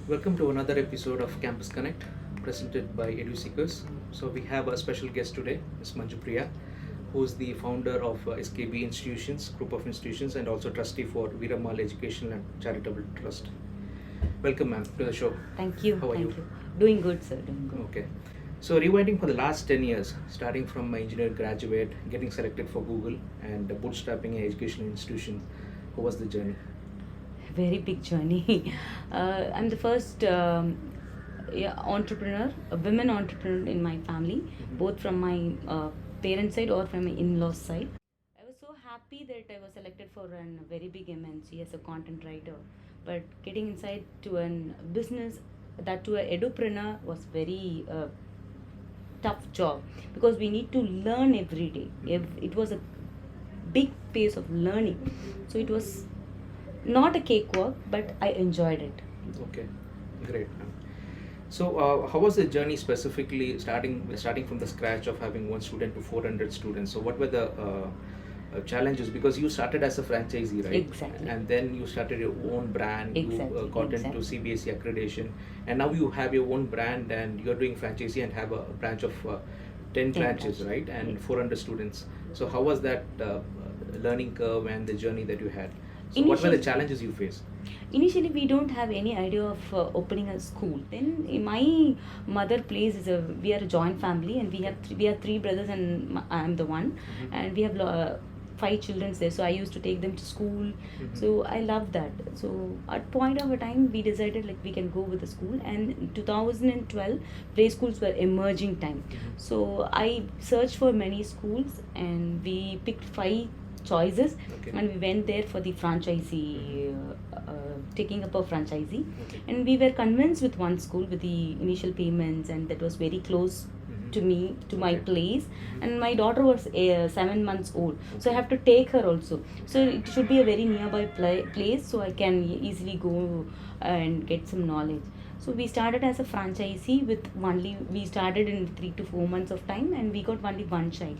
Welcome to another episode of Campus Connect, presented by EduSeekers. So we have a special guest today, Ms. ManjuPriya, who is the founder of SKB Institutions, group of institutions, and also trustee for Veeramal Education and Charitable Trust. Welcome, ma'am, to the show. Thank you. How are you? Doing good, sir. Doing good. Okay. So rewinding for the last 10 years, starting from my engineer graduate, getting selected for Google, and bootstrapping an educational institution, how was the journey? Very big journey. I'm the first entrepreneur, a women entrepreneur in my family, both from my parents' side or from my in-laws' side. I was so happy that I was selected for a very big MNC as a content writer. But getting inside to a business, that to a Edupreneur, was very tough job because we need to learn every day. It was a big pace of learning. So it was not a cakewalk, but I enjoyed it. Okay, great. So, how was the journey specifically starting from the scratch of having one student to 400 students? So, what were the challenges? Because you started as a franchisee, right? Exactly. And then you started your own brand. Exactly. You got into CBSE accreditation, and now you have your own brand, and you're doing franchisee and have a branch of 10 branches, right? And 400 students. So, how was that learning curve and the journey that you had? So what were the challenges you faced? Initially, we don't have any idea of opening a school. Then, in my mother place we are a joint family, and we have three brothers, and I'm the one, and we have 5 children there. So I used to take them to school. So I love that. So at point of a time, we decided like we can go with the school. And in 2012, play schools were emerging time. So I searched for many schools, and we picked 5 choices, and we went there for the franchisee, taking up a franchisee, and we were convinced with one school with the initial payments, and that was very close to me, to my place, and my daughter was 7 months old, so I have to take her also, so it should be a very nearby place, so I can easily go and get some knowledge. So we started as a franchisee we started in 3 to 4 months of time, and we got only one child.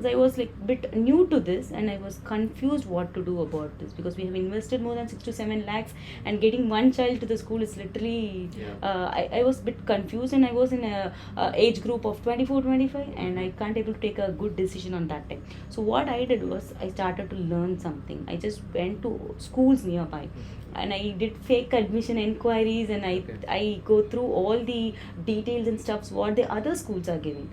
So I was like bit new to this, and I was confused what to do about this, because we have invested more than 6 to 7 lakhs, and getting one child to the school is literally, I was a bit confused, and I was in a age group of 24-25, and I can't able to take a good decision on that time. So what I did was I started to learn something. I just went to schools nearby, and I did fake admission inquiries, and I go through all the details and stuffs what the other schools are giving.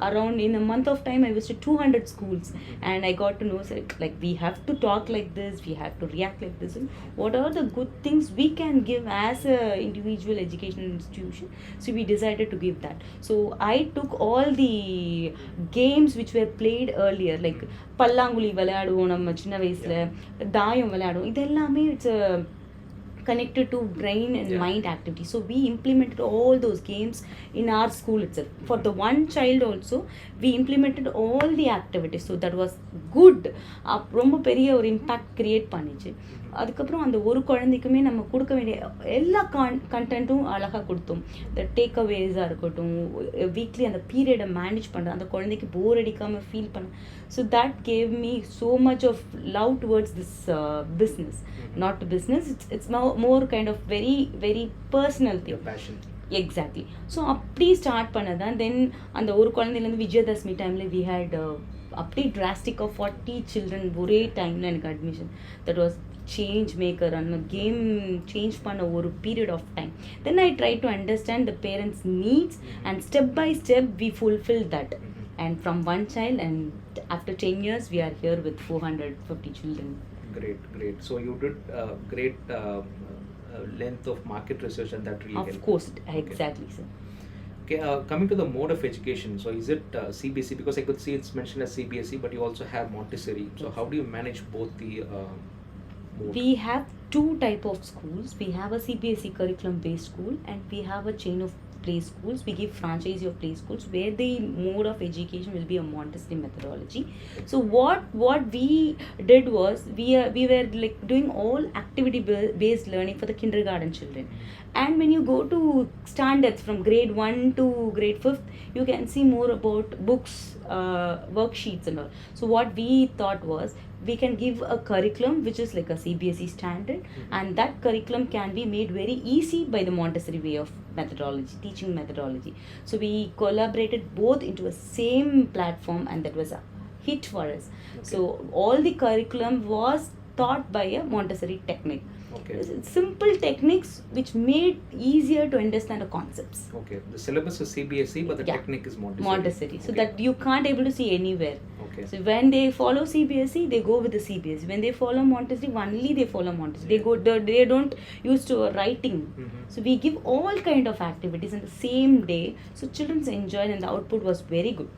Around in a month of time, I visited 200 schools, and I got to know like we have to talk like this, we have to react like this, and what are the good things we can give as a individual educational institution. So we decided to give that. So I took all the games which were played earlier, like பல்லாங்குழி விளையாடுவோம் நம்ம சின்ன வயசுல, தாயம் விளையாடுவோம், இதெல்லாமே it's a connected to brain and mind activity. So we implemented all those games in our school itself. For the one child also, we implemented all the activities. So that was good. ரொம்ப பெரிய ஒரு impact create பண்ணிச்சு. அதுக்கப்புறம் அந்த ஒரு குழந்தைக்குமே நம்ம கொடுக்க வேண்டிய எல்லா கண்டென்ட்டும் அழகாக கொடுத்தோம். இந்த டேக் அவேஸாக இருக்கட்டும், வீக்லி அந்த பீரியடை மேனேஜ் பண்ணுறது, அந்த குழந்தைக்கு போர் அடிக்காமல் ஃபீல் பண்ண. So that gave me so much of love towards this business. Not business, it's more kind of very very personal thing. Your passion. Exactly. So அப்படி ஸ்டார்ட் பண்ணதான். தென் அந்த ஒரு குழந்தையிலேருந்து விஜயதசமி டைமில் we had அப்படி drastic of 40 children ஒரே டைமில் எனக்கு admission. That was change maker, and game change பண்ண ஒரு period of time. Then I tried to understand the parents' needs, and step by step we fulfilled that. And from one child, and after 10 years we are here with 450 children. Great. So you did great length of market research, and that really helped. Of course, exactly, sir. Okay, coming to the mode of education, so is it CBSE? Because I could see it's mentioned as CBSE, but you also have Montessori. So how do you manage both the mode? We have 2 type of schools. We have a CBSE curriculum based school, and we have a chain of play schools. We give franchise of play schools where the mode of education will be a Montessori methodology. So what we did was we were like doing all activity based learning for the kindergarten children. And when you go to standards from grade 1 to grade 5th, you can see more about books, worksheets and all. So what we thought was, we can give a curriculum which is like a CBSE standard, and that curriculum can be made very easy by the Montessori way of methodology, teaching methodology. So we collaborated both into a same platform, and that was a hit for us. So all the curriculum was taught by a Montessori technique. Simple techniques which made easier to understand the concepts. The syllabus is CBSE, but the technique is Montessori. So that you can't able to see anywhere. So when they follow CBSE, they go with the CBSE. When they follow Montessori, only they follow Montessori. They don't use to writing. So we give all kind of activities in the same day. So children enjoyed, and the output was very good.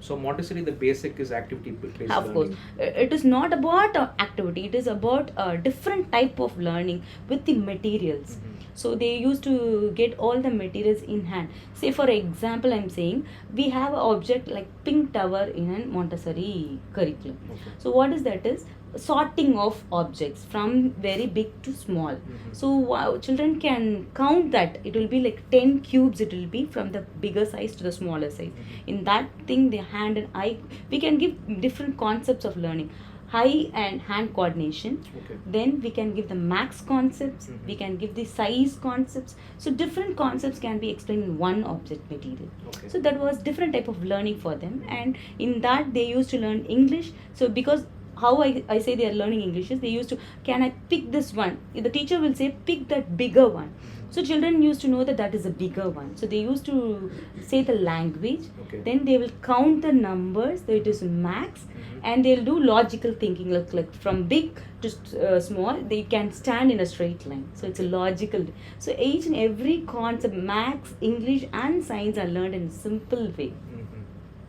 So Montessori, the basic is activity based learning. Of course, it is not about activity. It is about a different type of learning with the materials. So they used to get all the materials in hand. Say for example, I'm saying we have an object like pink tower in a Montessori curriculum. So what is that is sorting of objects from very big to small. So children can count that. It will be like 10 cubes. It will be from the bigger size to the smaller size. In that thing, the hand and eye, we can give different concepts of learning. Eye and hand coordination. Then we can give the max concepts. We can give the size concepts. So different concepts can be explained in one object material. So that was different type of learning for them. And in that they used to learn English. So because how I say they are learning English is, they used to, can I pick this one? The teacher will say, pick that bigger one. So children used to know that that is a bigger one. So they used to say the language. Then they will count the numbers. So it is max. And they'll do logical thinking, like from big to small, they can stand in a straight line. So it's a logical. So each and every concept, max, English and science are learned in a simple way.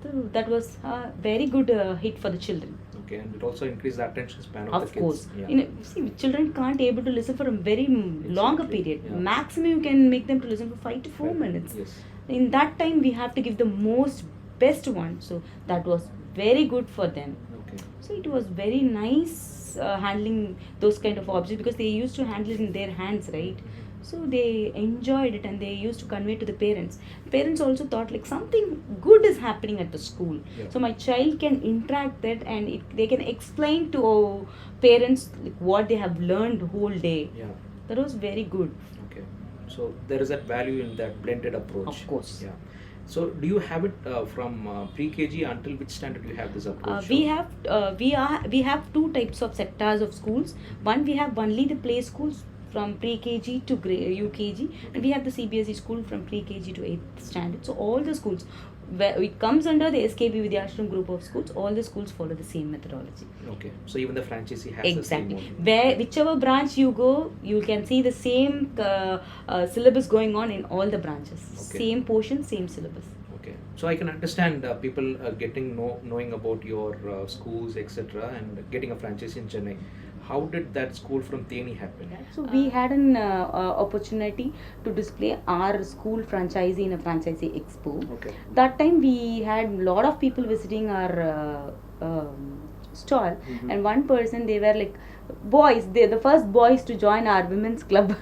So that was a very good hit for the children. And it also increased the attention span of the kids. Of course. See, children can't able to listen for a very longer period. Maximum you can make them to listen for 5 to 4 minutes. In that time, we have to give the most best one. So that was very good for them. So it was very nice handling those kind of objects, because they used to handle it in their hands, right? So they enjoyed it, and they used to convey to the parents. Parents also thought like something good is happening at the school. So my child can interact that, and they can explain to parents like what they have learned the whole day. That was very good. So there is that value in that blended approach. Of course. So do you have it from pre-KG until which standard you have this approach? We have two types of sectors of schools. One, we have only the play schools from pre-KG to UKG, and we have the CBSE school from pre-KG to 8th standard. So all the schools, where it comes under the SKB Vidhyashram group of schools, all the schools follow the same methodology. So even the franchisee has the same one. Whichever branch you go, you can see the same syllabus going on in all the branches. Same portion, same syllabus. So I can understand people knowing about your schools, etc., and getting a franchise in Chennai. How did that school from Theni happen? So we had an opportunity to display our school franchisee in a franchisee expo. That time we had a lot of people visiting our stall, and one person, they were like boys, they're the first boys to join our women's club.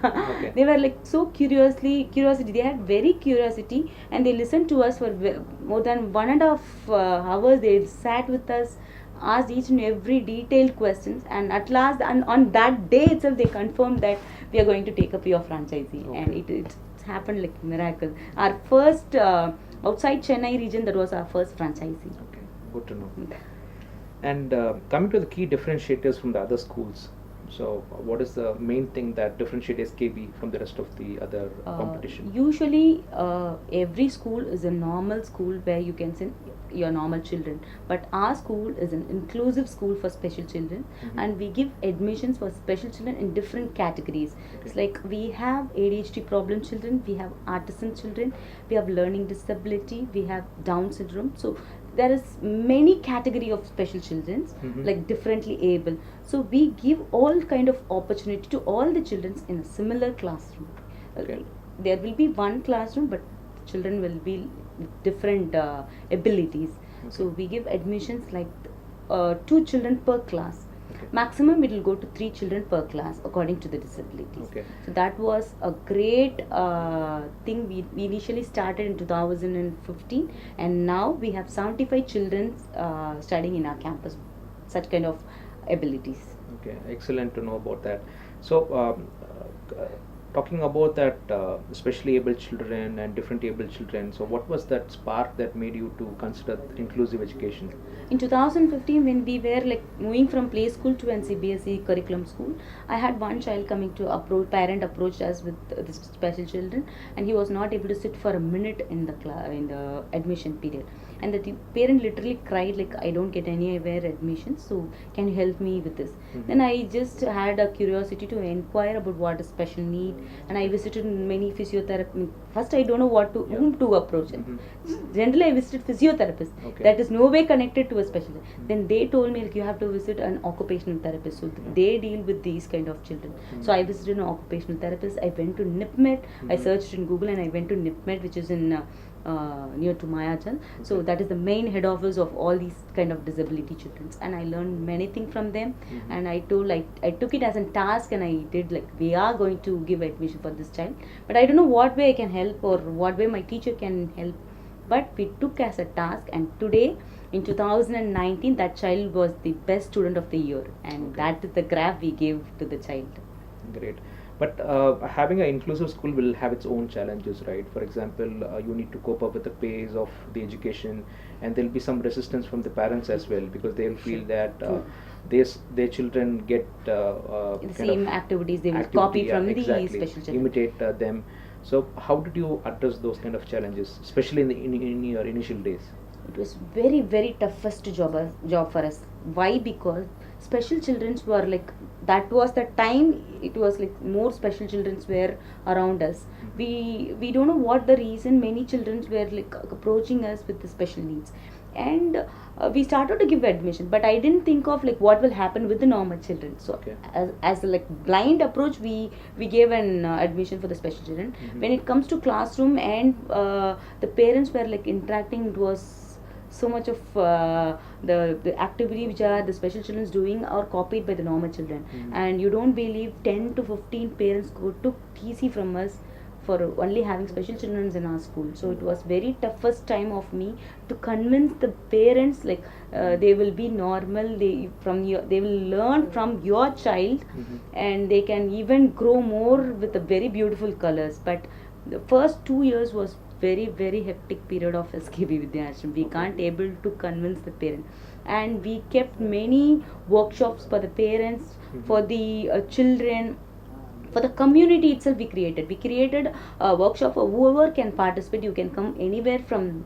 They were like so curiosity, they had very curiosity, and they listened to us for more than 1.5 hours. They sat with us, asked each and every detailed questions, and at last, and on that day itself, they confirmed that we are going to take up your franchisee. And it happened like miracle. Our first outside Chennai region, that was our first franchisee. Good to know. And coming to the key differentiators from the other schools, so what is the main thing that differentiates SKB from the rest of the other competition? Usually every school is a normal school where you can send your normal children, but our school is an inclusive school for special children, and we give admissions for special children in different categories. It's like we have ADHD problem children, we have artisan children, we have learning disability, we have Down syndrome. So there is many category of special children, like differently able. So we give all kind of opportunity to all the children in a similar classroom. there will be one classroom, but children will be with different abilities. So Okay. we give admissions like 2 children per class. Okay. Maximum it will go to 3 children per class according to the disabilities. Okay. So that was a great thing. We initially started in 2015, and now we have 75 children studying in our campus, such kind of abilities. Okay, excellent to know about that. So, talking about that, specially able children and different able children. So, what was that spark that made you to consider inclusive education? In 2015, when we were like moving from play school to CBSE curriculum school, I had one child coming to approach. Parent approached us with the special children, and he was not able to sit for a minute in the in the admission period. And the parent literally cried like, "I don't get anywhere admission. So can you help me with this?" Mhm. Then I just had a curiosity to inquire about what is special need, and I visited many physiotherapy. First, I don't know Yeah. whom to approach. Mhm. Generally, I visited physiotherapists. Okay. That is no way connected to a specialist. Then they told me like, you have to visit an occupational therapist. So they deal with these kind of children. So I visited an occupational therapist. I went to NIPMET. I searched in Google and I went to NIPMET, which is in near to Mayachal. So that is the main head office of all these kind of disability children. And I learned many things from them. And I told like I took it as a task, and I did like, we are going to give admission for this child, but I don't know what way I can help or what way my teacher can help. But we took as a task, and today in 2019 that child was the best student of the year, and Okay. that is the graph we gave to the child. Great. But having an inclusive school will have its own challenges, right? For example, you need to cope up with the pace of the education, and there'll be some resistance from the parents as well, because they'll feel that their children get The kind same of activities they will activity, copy from the exactly, special children. imitate them. So, how did you address those kind of challenges, especially in your initial days? It was very toughest job for us. Why? Because special children were like, that was the time it was like more special children were around us. We don't know what the reason, many children were like approaching us with the special needs, and we started to give admission, but I didn't think of like what will happen with the normal children. So Okay. as a like blind approach, we gave an admission for the special children. When it comes to classroom and the parents were like interacting, it was so much of the activity which are the special children doing are copied by the normal children. And you don't believe 10 to 15 parents took TC from us for only having special children in our school. So it was very toughest time of me to convince the parents like they will be normal, they will learn from your child, and they can even grow more with the very beautiful colors. But the first 2 years was very hectic period of SKB Vidhyashram. We can't able to convince the parent, and we kept many workshops for the parents, for the children, for the community itself. We created a workshop for whoever can participate. You can come anywhere from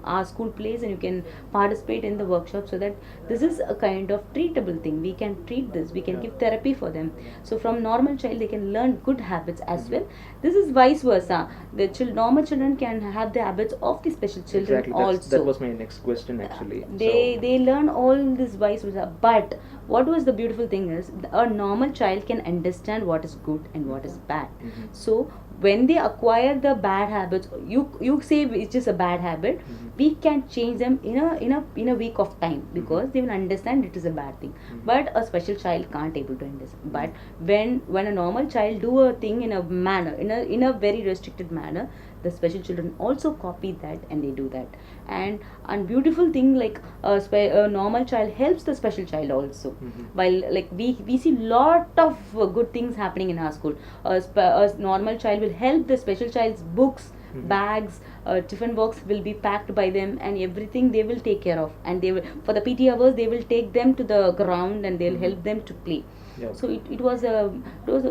our school place and you can participate in the workshop, so that this is a kind of treatable thing. We can treat this, we can give therapy for them. So from normal child they can learn good habits as well. This is vice versa. The normal children can have the habits of the special children Exactly. also. That was my next question actually. They learn all this vice versa. But what was the beautiful thing is, a normal child can understand what is good and what is bad. So when they acquire the bad habits, you say it's just a bad habit, we can change them in a week of time, because they will understand it is a bad thing. But a special child can't able to understand. But when a normal child do a thing in a manner, in a very restricted manner, the special children also copy that and they do that. And beautiful thing, like a normal child helps the special child also. While like we see lot of good things happening in our school. A normal child will help the special child's books, bags, tiffin box will be packed by them, and everything they will take care of. And they will, for the PT hours, they will take them to the ground and they'll help them to play. Yeah. So it was a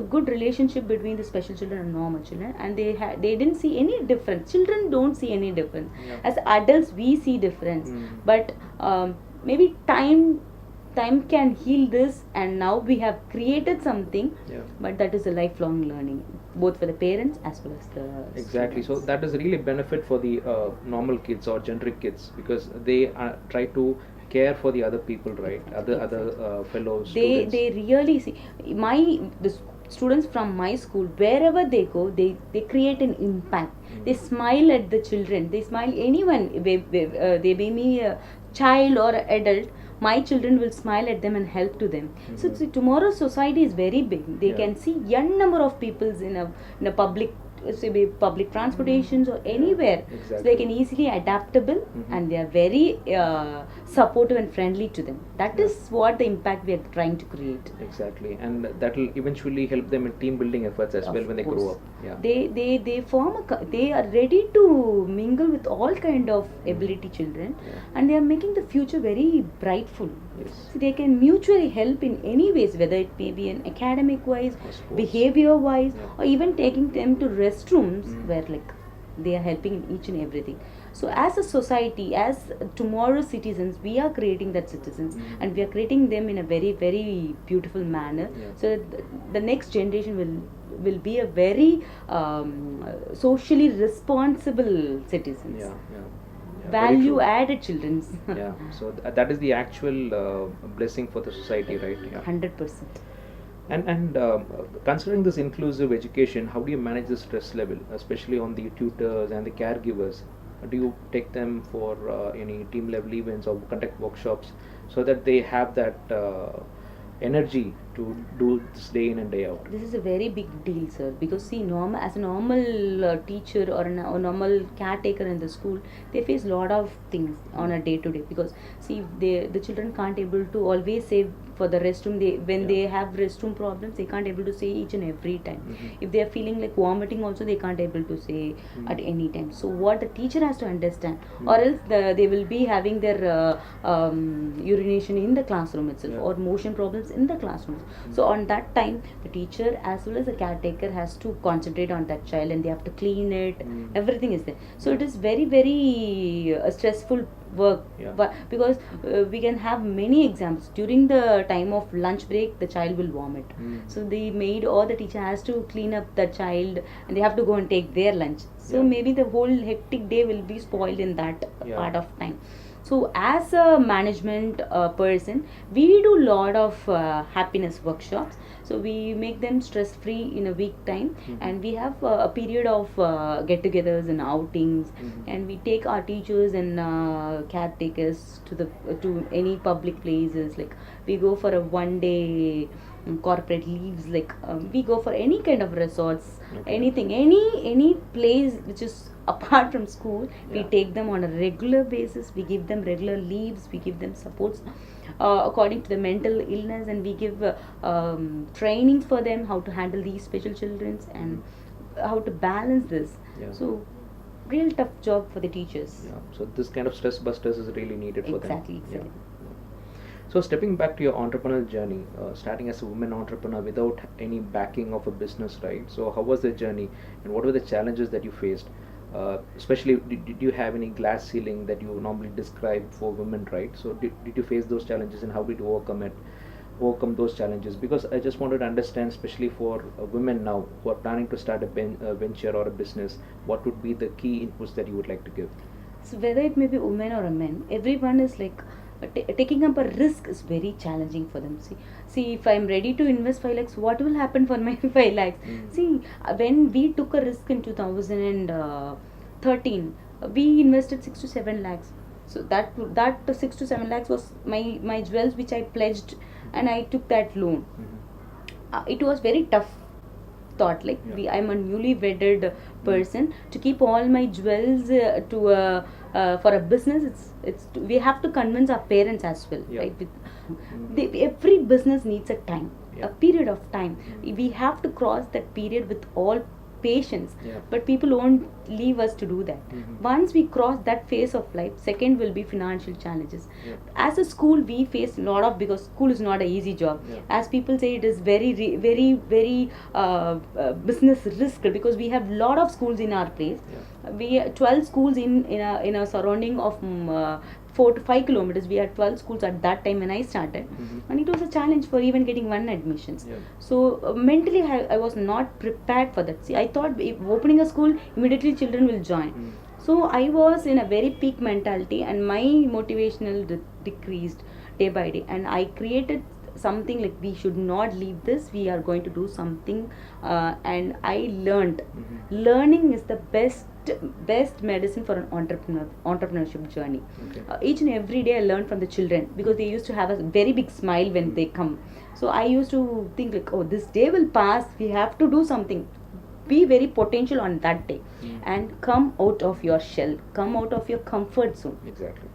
good relationship between the special children and normal children, and they didn't see any difference. Children don't see any difference. Yeah. As adults we see difference. But maybe time can heal this, and now we have created something. Yeah. But that is a lifelong learning, both for the parents as well as the Exactly. So students. that is really benefit for the normal kids or generic kids, because they try to care for the other people, right? Other fellow students. They really see my this students from my school, wherever they go, they create an impact. They smile at the children, they smile anyone, they may be a child or adult, my children will smile at them and help to them. So tomorrow's society is very big. They can see young number of peoples in a public, say be public transportations or anywhere. Exactly. So they can easily adaptable and they are very supportive and friendly to them. That is what the impact we are trying to create. Exactly, and that will eventually help them in team building efforts as well when they grow up. Yeah. They form they are ready to mingle with all kind of ability children, and they are making the future very brightful. Yes. So they can mutually help in any ways, whether it may be an academic wise, behavior wise, or even taking them to restrooms where like they are helping in each and everything. So as a society, as tomorrow's citizens, we are creating that citizens, and we are creating them in a very, very beautiful manner. So that the next generation will be a very socially responsible citizens. Value added children. Yeah, so that is the actual blessing for the society, right? Yeah. 100%. And considering this inclusive education, how do you manage the stress level, especially on the tutors and the caregivers? Do you take them for any team level events or conduct workshops so that they have that energy to do this day in and day out? This is a very big deal, sir, because see, as a normal teacher or a normal caretaker in the school, they face lot of things on a day to day, because see, the children can't able to always say for the restroom. When they have restroom problems, they can't able to say each and every time. If they are feeling like vomiting also, they can't able to say at any time. So what the teacher has to understand, or else they will be having their urination in the classroom itself, or motion problems in the classrooms. So on that time, the teacher as well as the caretaker has to concentrate on that child, and they have to clean it. Everything is there. So it is very, very stressful work. But because we can have many examples. During the time of lunch break, the child will vomit. So the maid or the teacher has to clean up the child, and they have to go and take their lunch. So maybe the whole hectic day will be spoiled in that part of time. So as a management person, we do lot of happiness workshops. So we make them stress free in a week time, and we have a period of get-togethers and outings, and we take our teachers and caretakers to any public places. Like we go for a 1-day corporate leaves, like we go for any kind of resorts, anything, any place which is apart from school. We take them on a regular basis, we give them regular leaves, we give them supports according to the mental illness, and we give trainings for them how to handle these special children and how to balance this. So real tough job for the teachers. So this kind of stress busters is really needed for them. Exactly. So stepping back to your entrepreneurial journey, starting as a woman entrepreneur without any backing of a business, right? So how was the journey, and what were the challenges that you faced? Especially, did you have any glass ceiling that you normally describe for women, right? So did you face those challenges, and how did you overcome those challenges? Because I just wanted to understand, especially for women now who are planning to start a venture or a business, what would be the key inputs that you would like to give? So whether it may be women or a man, everyone is like taking up a risk is very challenging for them. See, if I'm ready to invest 5 lakhs, what will happen for my 5 lakhs? See, when we took a risk in 2013, we invested 6 to 7 lakhs. So that 6 to 7 lakhs was my jewels which I pledged, and I took that loan. It was very tough thought, like I'm a newly wedded person, to keep all my jewels for a business. We have to convince our parents as well, right? Every business needs a time, a period of time. We have to cross that period with all patience, but people won't leave us to do that. Once we cross that phase of life, second will be financial challenges. As a school, we face a lot of, because school is not an easy job. As people say, it is very business risk, because we have lot of schools in our place. We 12 schools in a surrounding of 4 to 5 kilometers. We had 12 schools at that time when I started, and it was a challenge for even getting one admissions. So mentally I was not prepared for that. See, I thought if opening a school, immediately children will join. So I was in a very peak mentality, and my motivational decreased day by day, and I created something like we should not leave this, we are going to do something. And I learned. Learning is the best medicine for an entrepreneurship journey. Okay. Each and every day I learn from the children, because they used to have a very big smile when they come. So I used to think like, oh, this day will pass, we have to do something, be very potential on that day, and come out of your shell, come out of your comfort zone. Exactly.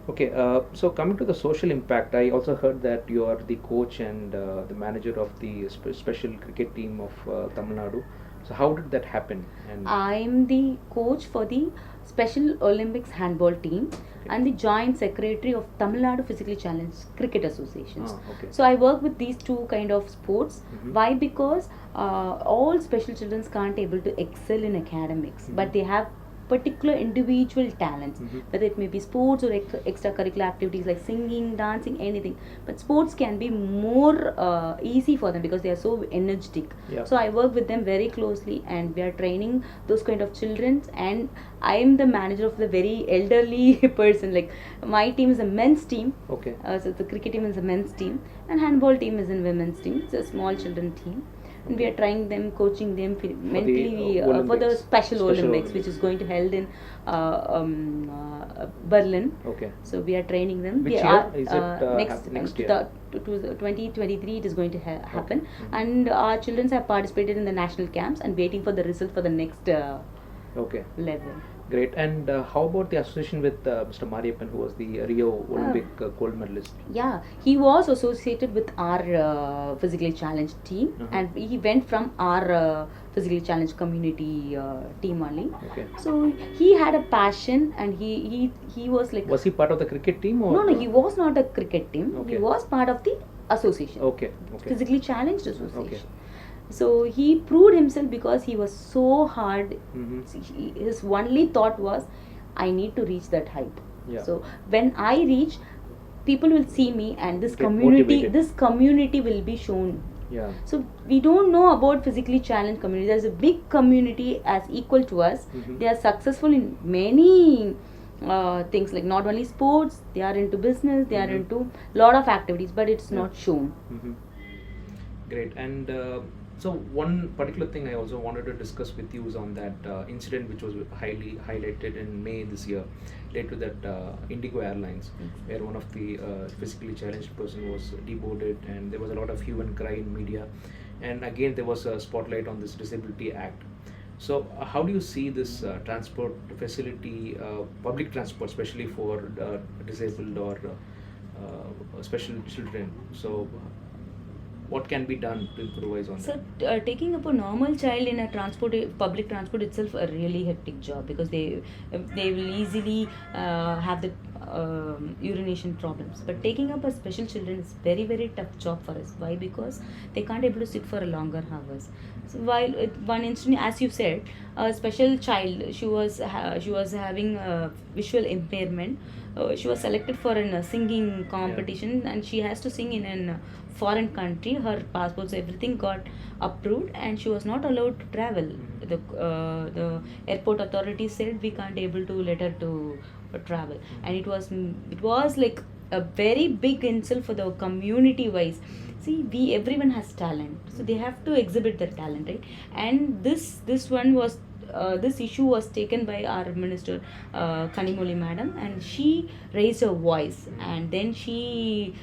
Okay, so coming to the social impact, I also heard that you are the coach and the manager of the special cricket team of Tamil Nadu. So how did that happen? And I'm the coach for the Special Olympics handball team and the joint secretary of Tamil Nadu Physically Challenged Cricket Associations. Okay. So I work with these two kind of sports. Why? Because all special children can't able to excel in academics, but they have particular individual talents, whether it may be sports or extracurricular activities like singing, dancing, anything. But sports can be more easy for them because they are so energetic. Yeah. So I work with them very closely, and we are training those kind of children. And I am the manager of the very elderly person. Like my team is a men's team. Okay. So the cricket team is a men's team, and handball team is a women's team. It's a small children team. And we are trying them, coaching them mentally for the Special Olympics, which is going to held in Berlin. Okay. So we are training them. Which we year are, is it? Next year? To 2023 it is going to happen. And our children have participated in the national camps and waiting for the result for the next Okay. level. Great. And how about the association with Mr. Mariappan, who was the Rio Olympic gold medalist? Yeah, he was associated with our physically challenged team, and he went from our physically challenged community team only. Okay. So he had a passion, and he was like. Was he part of the cricket team or? No, he was not a cricket team. Okay. He was part of the association. Okay. Physically challenged association. Okay. So he proved himself because he was so hard. His only thought was, I need to reach that height. Yeah. So when I reach, people will see me, and this Get community, motivated. will be shown. Yeah. So we don't know about physically challenged community. There's a big community as equal to us. They are successful in many things, like not only sports, they are into business, they are into lot of activities, but it's not shown. Great. And so one particular thing I also wanted to discuss with you is on that incident which was highly highlighted in May this year, related to that Indigo Airlines, where one of the physically challenged person was deboarded, and there was a lot of hue and cry in media, and again there was a spotlight on this Disability Act. So how do you see this transport facility, public transport, especially for disabled or special children? So what can be done to improvise on that? So taking up a normal child in a public transport itself a really hectic job, because they will easily have the urination problems. But taking up a special children is very, very tough job for us. Why? Because they can't able to sit for a longer hours. So while one incident, as you said, a special child, she was having a visual impairment. She was selected for a singing competition, and she has to sing in a foreign country. Her passports, everything got approved, and she was not allowed to travel. The airport authorities said we can't able to let her to travel, and it was like a very big insult for the community wise. See, everyone has talent, so they have to exhibit their talent, right? And this one was. This issue was taken by our minister Kanimoli madam, and she raised her voice, and then she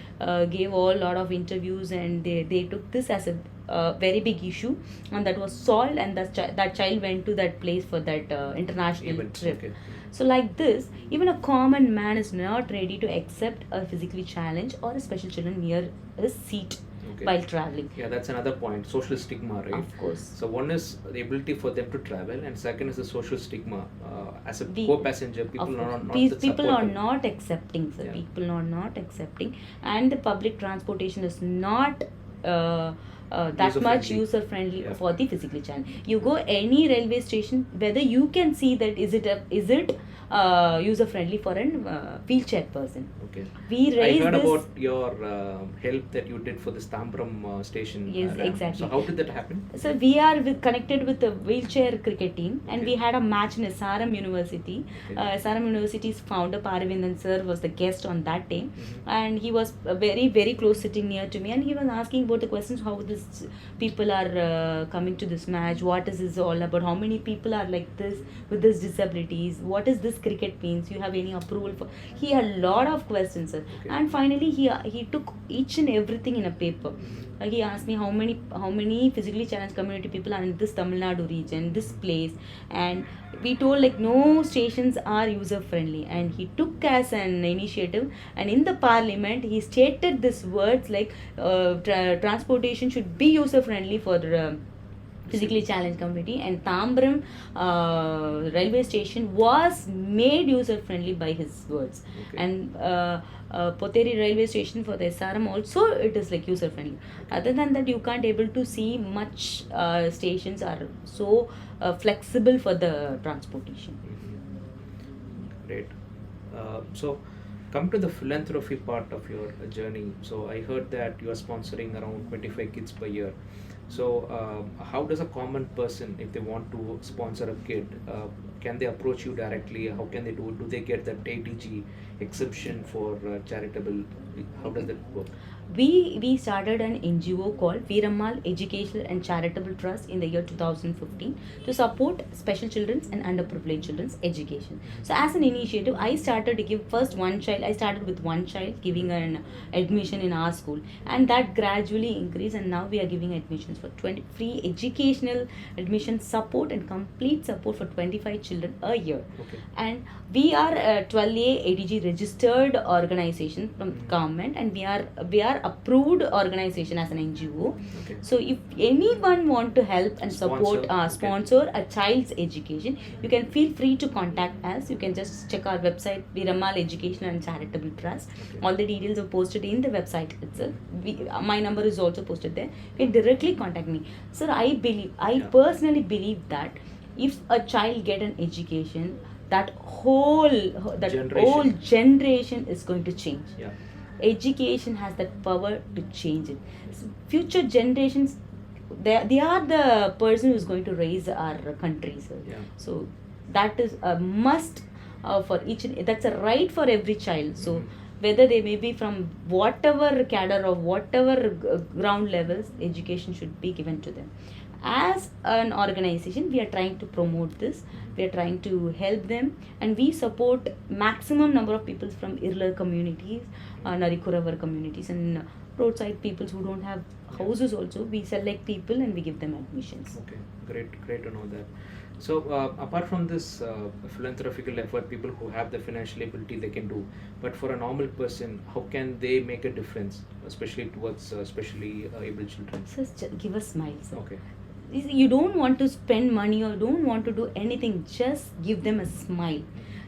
gave a lot of interviews, and they took this as a very big issue, and that was solved, and that child went to that place for that international trip. Okay. So like this, even a common man is not ready to accept a physically challenged or a special children near his seat. Okay. While traveling. Yeah, that's another point. Social stigma, right? Of course. So one is the ability for them to travel, and second is the social stigma. As a co-passenger, people are not people are supportive. not accepting, sir. Yeah. People are not accepting, and the public transportation is not that much User-friendly. user friendly Yeah. for the physically challenged. You go any railway station, whether you can see that is it user friendly for an wheelchair person. Okay. We I raise heard this. about your help that you did for this Tambram station. Yes, ramp. exactly. So how did that happen? So we are connected with the wheelchair cricket team, and Okay. we had a match in SRM University. Okay. SRM University's founder Paravindan sir was the guest on that day, Mhm. and he was very close, sitting near to me, and he was asking about the questions, how this people are coming to this match, what is this all about, how many people are like this with this disabilities, what is this cricket means, you have any approval for. He had a lot of questions, sir. Okay. And finally he took each and everything in a paper. He asked me how many physically challenged community people are in this Tamil Nadu region, this place, and we told like no stations are user friendly, and he took as an initiative, and in the parliament he stated these words like transportation should be user friendly for physically challenged community, and Tambram railway station was made user friendly by his words. Okay. And Poteri railway station for the SRM also, it is like user friendly. Other than that, you can't able to see much stations are so flexible for the transportation. Great. So, come to the philanthropy part of your journey. So, I heard that you are sponsoring around 25 kids per year. So, how does a common person, if they want to sponsor a kid, can they approach you directly? How can they do it? Do they get that ATG exemption for charitable? How does that work? We started an NGO called Veeramal Educational and Charitable Trust in the year 2015 to support special children's and underprivileged children's education. So as an initiative, I started to give first one child. I started with one child giving an admission in our school, and that gradually increased, and now we are giving admissions for 20 free educational admission support and complete support for 25 children a year. Okay. And we are a 12A ADG registered organization from government, and we are approved organization as an NGO. Okay. So if anyone want to help and support Sponsor, okay. sponsor a child's education, you can feel free to contact us. You can just check our website, Veeramal Educational and Charitable Trust. Okay. All the details are posted in the website itself. My number is also posted there. You can directly contact me. Sir, I Yeah. personally believe that if a child get an education, that whole generation is going to change. Yeah. Education has that power to change it. So future generations, they are the person who's going to raise our country, sir. Yeah. So that is a must for each and that's a right for every child. So whether they may be from whatever cadre or whatever ground levels, education should be given to them. As an organization, we are trying to promote this, we are trying to help them, and we support maximum number of people from irregular communities, Narikuravar communities, and roadside peoples who don't have houses also. We select people and we give them admissions. Okay, great to know that. So, apart from this philanthropical effort, people who have the financial ability they can do. But for a normal person, how can they make a difference, especially towards specially able children? So give a smile, sir. Okay. You don't want to spend money or don't want to do anything, just give them a smile.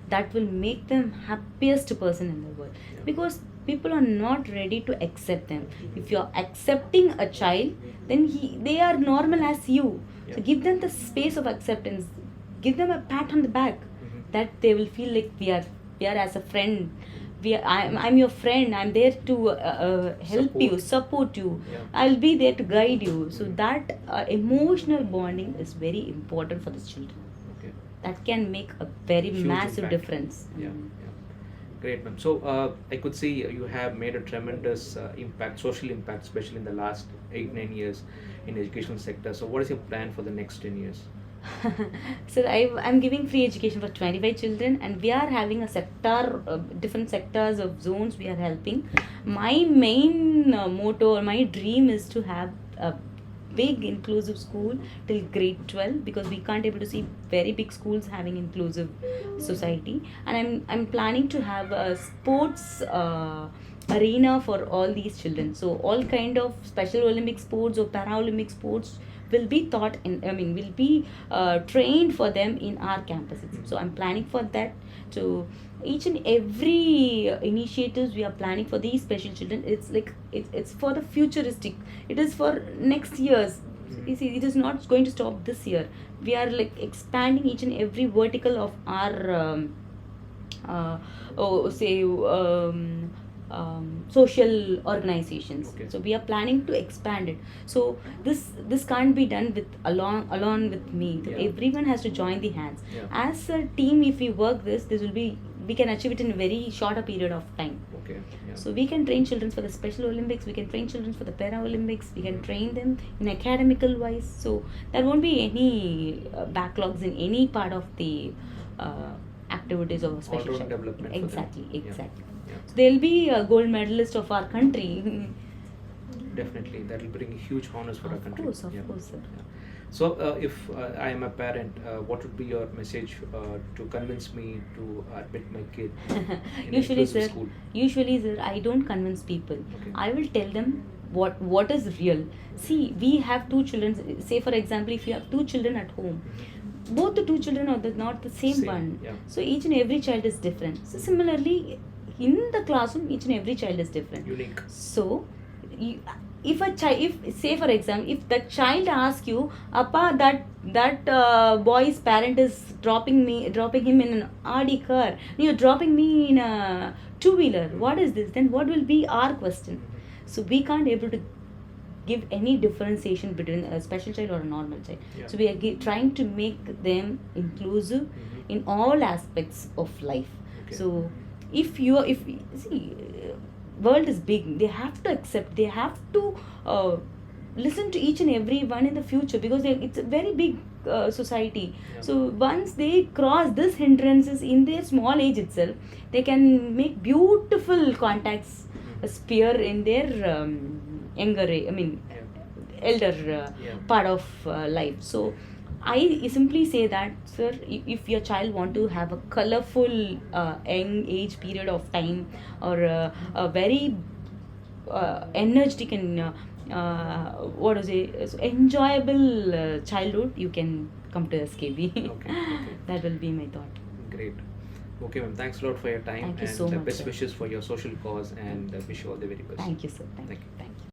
That will make them happiest person in the world. Yeah. Because people are not ready to accept them. If you're accepting a child, then they are normal as you. So Yeah. give them the space of acceptance. Give them a pat on the back. That they will feel like we are as a friend. I'm your friend. I'm there to help you, support you. Yeah. I'll be there to guide you. So that emotional bonding is very important for the children. Okay. That can make a very Huge massive impact. difference. Yeah. Great, ma'am. So I could see you have made a tremendous social impact, especially in the last 8-9 years in educational sector. So what is your plan for the next 10 years? So I'm giving free education for 25 children, and we are having a sector, different sectors of zones we are helping. My main motto or my dream is to have a big inclusive school till grade 12, because we can't able to see very big schools having inclusive society. And I'm planning to have a sports arena for all these children. So all kind of Special Olympic sports or Paralympic sports will be taught will be trained for them in our campus itself. So I'm planning for that. To each and every initiatives we are planning for these special children, it's like it's for the futuristic, it is for next years. You see, it is not going to stop this year. We are like expanding each and every vertical of our social organizations. Okay. So we are planning to expand it. So this can't be done with along with me. Yeah. Everyone has to join the hands. Yeah. As a team, if we work this will be, we can achieve it in a very shorter period of time. Okay. Yeah. So we can train children for the Special Olympics, we can train children for the Paralympics, we can train them in academical wise. So there won't be any backlogs in any part of the activities of special All-round child. development for them. Exactly. Yeah. Yeah. So they'll be a gold medalist of our country. Definitely, that will bring huge honors for our country. Of Yeah. course, sir. Yeah. So, if I am a parent, what would be your message to convince me to admit my kid in Usually, inclusive sir. school? Usually, sir, I don't convince people. Okay. I will tell them what is real. See, we have two children. Say, for example, if you have two children at home, both the two children are not the same one. Yeah. So each and every child is different. So similarly, in the classroom, each and every child is different. Unique. So, if a child, if say for example, if the child asks you, "Appa, that boy's parent is dropping him in an Audi car, you're dropping me in a two-wheeler. What is this?" Then what will be our question? So we can't able to give any differentiation between a special child or a normal child. Yeah. So we are trying to make them inclusive in all aspects of life. Okay. So if see, world is big, they have to accept, they have to listen to each and every one in the future, because it's a very big society. Yeah. So once they cross this hindrances in their small age itself, they can make beautiful contacts appear in their younger elder Yeah. part of life. So I simply say that, sir, if your child want to have a colorful young age period of time, or a very energetic and enjoyable childhood, you can come to SKB. Okay. That will be my thought. Great. Okay, ma'am. Thanks a lot for your time. Thank you and so much, best sir. wishes for your social cause, and wish you all the very best. Thank you, sir. Thank Thank you. you. Thank you.